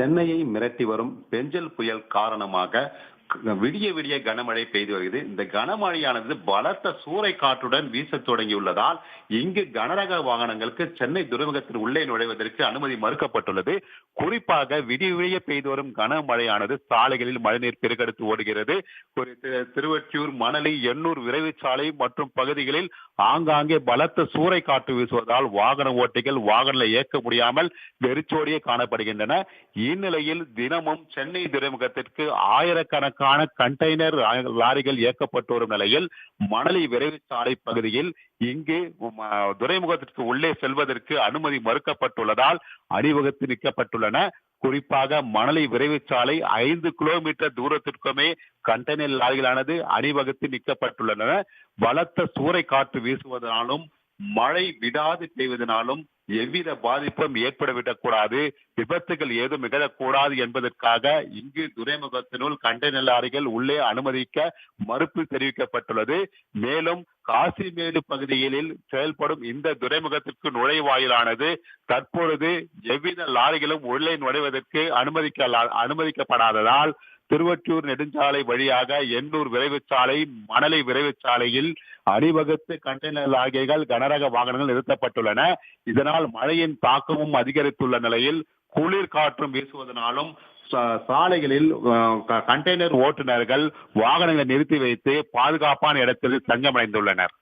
சென்னையை மிரட்டி வரும் பெஞ்சல் புயல் காரணமாக விடிய விடிய கனமழை பெய்து வருகிறது. இந்த கனமழையானது பலத்த சூறை காற்றுடன் வீசத் தொடங்கியுள்ளதால் இங்கு கனரக வாகனங்களுக்கு சென்னை துறைமுகத்தின் உள்ளே நுழைவதற்கு அனுமதி மறுக்கப்பட்டுள்ளது. குறிப்பாக விடிய விடிய பெய்து வரும் கனமழையானது சாலைகளில் மழைநீர் பெருக்கெடுத்து ஓடுகிறது. திருவொற்றியூர், மணலி, எண்ணூர் விரைவு சாலை மற்றும் பகுதிகளில் ஆங்காங்கே பலத்த சூறை காற்று வீசுவதால் வாகன ஓட்டிகள் வாகனங்களை இயக்க முடியாமல் வெறிச்சோடியே காணப்படுகின்றன. இந்நிலையில் தினமும் சென்னை துறைமுகத்திற்கு ஆயிரக்கணக்கான கண்டெய்னர் லாரிகள் இயக்கப்பட்டு வரும் நிலையில் மணலி விரைவு சாலை பகுதியில் இங்கு துறைமுகத்திற்கு உள்ளே செல்வதற்கு அனுமதி மறுக்கப்பட்டுள்ளதால் அணிவகுத்து நிற்கப்பட்டுள்ளன. குறிப்பாக மணலி விரைவு சாலை 5 கிலோமீட்டர் தூரத்திற்குமே கண்டெய்னர் லாரிகளானது அணிவகுத்து நிற்கப்பட்டுள்ளன. பலத்த சூறை காற்று வீசுவதனாலும் மழை விடாது பெய்வதனாலும் எவ்வித பாதிப்பும் ஏற்படவிடக் கூடாது, விபத்துகள் ஏதும் நிகழக்கூடாது என்பதற்காக இங்கு துறைமுகத்தினுள் கண்டெய்னர் லாரிகள் உள்ளே அனுமதிக்க மறுப்பு தெரிவிக்கப்பட்டுள்ளது. மேலும் காசிமேடு பகுதிகளில் செயல்படும் இந்த துறைமுகத்திற்கு நுழைவாயிலானது தற்பொழுது எவ்வித லாரிகளும் உள்ளே நுழைவதற்கு அனுமதிக்கப்படாததால் திருவொற்றியூர் நெடுஞ்சாலை வழியாக எண்ணூர் விரைவு சாலை, மணலி விரைவு சாலையில் அணிவகுத்து கண்டெய்னர் லாரிகள், கனரக வாகனங்கள் நிறுத்தப்பட்டுள்ளன. இதனால் மழையின் தாக்கமும் அதிகரித்துள்ள நிலையில் குளிர் காற்றும் வீசுவதனாலும் சாலைகளில் கண்டெய்னர் ஓட்டுநர்கள் வாகனங்களை நிறுத்தி வைத்து பாதுகாப்பான இடத்தில் தஞ்சமடைந்துள்ளனர்.